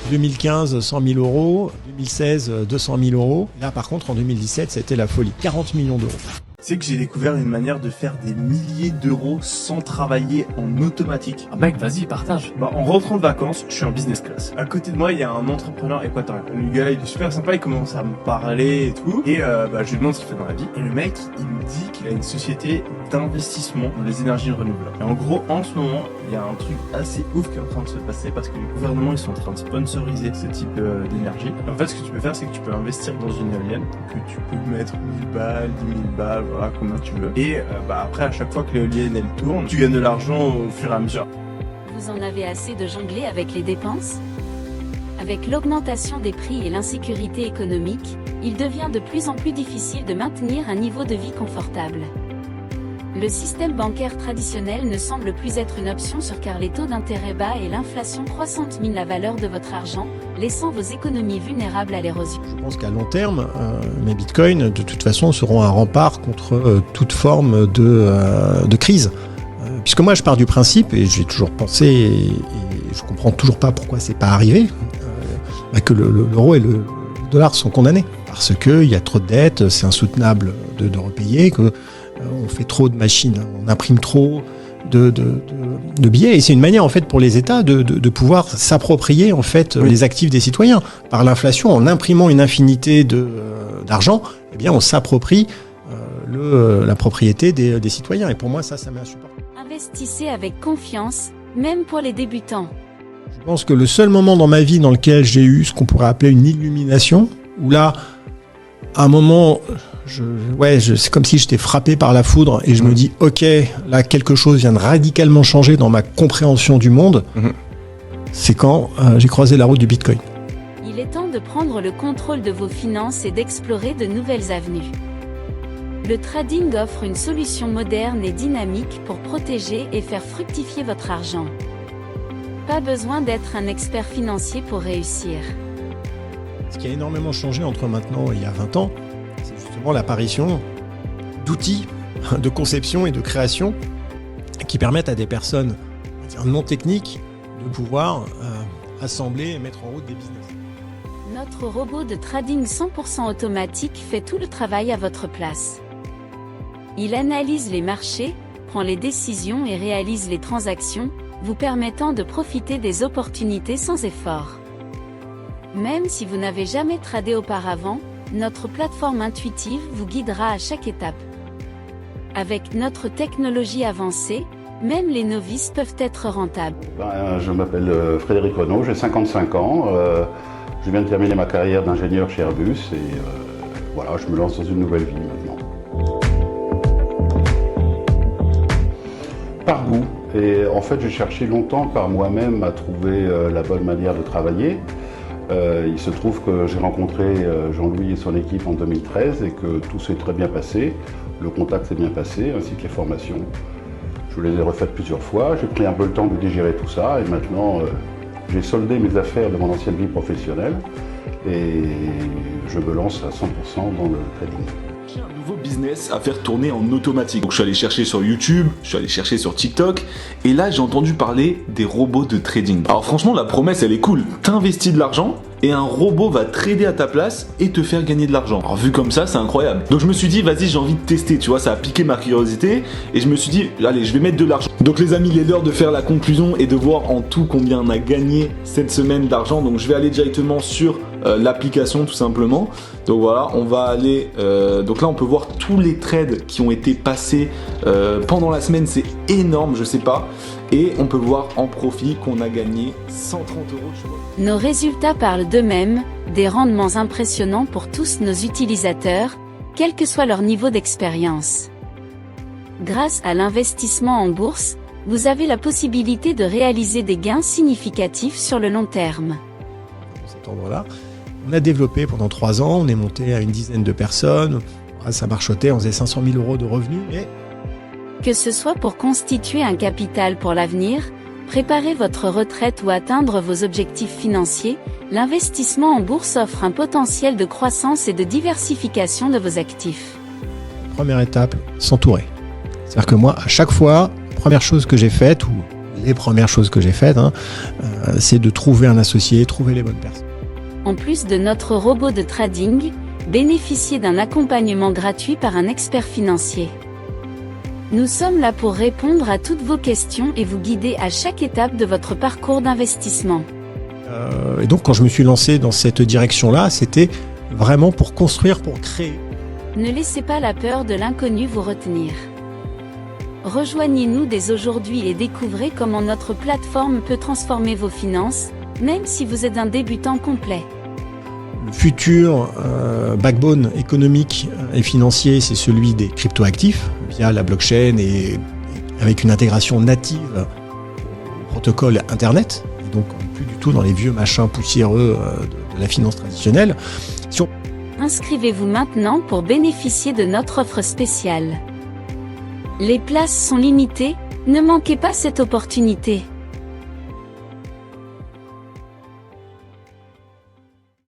2015, 100 000 euros. 2016, 200 000 euros. Là, par contre, en 2017, c'était la folie. 40 millions d'euros. C'est que j'ai découvert une manière de faire des milliers d'euros sans travailler en automatique. Ah mec, vas-y, partage. En rentrant de vacances, je suis en business class. À côté de moi, il y a un entrepreneur équatorien. Le gars, il est super sympa, il commence à me parler et tout. Et je lui demande ce qu'il fait dans la vie. Et le mec, il me dit qu'il a une société d'investissement dans les énergies renouvelables. Et en gros, en ce moment, il y a un truc assez ouf qui est en train de se passer parce que les gouvernements, ils sont en train de sponsoriser ce type d'énergie. En fait, ce que tu peux faire, c'est que tu peux investir dans une éolienne, que tu peux mettre 1000 balles, 10 000 balles, voilà, combien tu veux. Et après, à chaque fois que l'éolienne, elle tourne, tu gagnes de l'argent au fur et à mesure. Vous en avez assez de jongler avec les dépenses ? Avec l'augmentation des prix et l'insécurité économique, il devient de plus en plus difficile de maintenir un niveau de vie confortable. Le système bancaire traditionnel ne semble plus être une option car les taux d'intérêt bas et l'inflation croissante minent la valeur de votre argent, laissant vos économies vulnérables à l'érosion. Je pense qu'à long terme, mes bitcoins, de toute façon, seront un rempart contre toute forme de crise. Puisque moi, je pars du principe, et j'ai toujours pensé, et je comprends toujours pas pourquoi c'est pas arrivé, que l'euro et le dollar sont condamnés. Parce qu'il y a trop de dettes, c'est insoutenable de repayer, on fait trop de machines, on imprime trop de billets, et c'est une manière en fait pour les États de pouvoir s'approprier en fait les actifs des citoyens. Par l'inflation, en imprimant une infinité d'argent, eh bien on s'approprie la propriété des citoyens. Et pour moi, ça m'est insupportable. Investissez avec confiance, même pour les débutants. Je pense que le seul moment dans ma vie dans lequel j'ai eu ce qu'on pourrait appeler une illumination, où là, à un moment, c'est comme si j'étais frappé par la foudre et je me dis, ok, là, quelque chose vient de radicalement changer dans ma compréhension du monde. C'est quand j'ai croisé la route du Bitcoin. Il est temps de prendre le contrôle de vos finances et d'explorer de nouvelles avenues. Le trading offre une solution moderne et dynamique pour protéger et faire fructifier votre argent. Pas besoin d'être un expert financier pour réussir. Ce qui a énormément changé entre maintenant et il y a 20 ans, c'est justement l'apparition d'outils de conception et de création qui permettent à des personnes non techniques de pouvoir assembler et mettre en route des business. Notre robot de trading 100% automatique fait tout le travail à votre place. Il analyse les marchés, prend les décisions et réalise les transactions, vous permettant de profiter des opportunités sans effort. Même si vous n'avez jamais tradé auparavant, notre plateforme intuitive vous guidera à chaque étape. Avec notre technologie avancée, même les novices peuvent être rentables. Je m'appelle Frédéric Renaud, j'ai 55 ans. Je viens de terminer ma carrière d'ingénieur chez Airbus et voilà, je me lance dans une nouvelle vie maintenant. Par goût. Et en fait, j'ai cherché longtemps par moi-même à trouver la bonne manière de travailler. Il se trouve que j'ai rencontré Jean-Louis et son équipe en 2013 et que tout s'est très bien passé. Le contact s'est bien passé, ainsi que les formations. Je les ai refaites plusieurs fois, j'ai pris un peu le temps de digérer tout ça et maintenant j'ai soldé mes affaires de mon ancienne vie professionnelle et je me lance à 100% dans le trading. J'ai un nouveau business à faire tourner en automatique. Donc je suis allé chercher sur YouTube, je suis allé chercher sur TikTok et là j'ai entendu parler des robots de trading. Alors franchement la promesse elle est cool, t'investis de l'argent et un robot va trader à ta place et te faire gagner de l'argent. Alors vu comme ça c'est incroyable. Donc je me suis dit vas-y j'ai envie de tester, tu vois, ça a piqué ma curiosité et je me suis dit allez je vais mettre de l'argent. Donc les amis il est l'heure de faire la conclusion et de voir en tout combien on a gagné cette semaine d'argent. Donc je vais aller directement sur l'application tout simplement. Donc voilà, on va aller donc là on peut voir tous les trades qui ont été passés pendant la semaine, c'est énorme, je sais pas. Et on peut voir en profit qu'on a gagné 130 €. Nos résultats parlent d'eux-mêmes, des rendements impressionnants pour tous nos utilisateurs, quel que soit leur niveau d'expérience. Grâce à l'investissement en bourse, vous avez la possibilité de réaliser des gains significatifs sur le long terme. Dans cet ordre-là, on a développé pendant 3 ans, on est monté à une dizaine de personnes, ça marchotait, on faisait 500 000 € de revenus, mais... Que ce soit pour constituer un capital pour l'avenir, préparer votre retraite ou atteindre vos objectifs financiers, l'investissement en bourse offre un potentiel de croissance et de diversification de vos actifs. Première étape, s'entourer. C'est-à-dire que moi, à chaque fois, la première chose que j'ai faite, ou les premières choses que j'ai faites, c'est de trouver un associé, trouver les bonnes personnes. En plus de notre robot de trading, bénéficiez d'un accompagnement gratuit par un expert financier. Nous sommes là pour répondre à toutes vos questions et vous guider à chaque étape de votre parcours d'investissement. Et donc quand je me suis lancé dans cette direction-là, c'était vraiment pour construire, pour créer. Ne laissez pas la peur de l'inconnu vous retenir. Rejoignez-nous dès aujourd'hui et découvrez comment notre plateforme peut transformer vos finances, même si vous êtes un débutant complet. Le futur backbone économique et financier, c'est celui des cryptoactifs, via la blockchain et avec une intégration native au protocole Internet. Et donc, on n'est plus du tout dans les vieux machins poussiéreux de la finance traditionnelle. Inscrivez-vous maintenant pour bénéficier de notre offre spéciale. Les places sont limitées, ne manquez pas cette opportunité.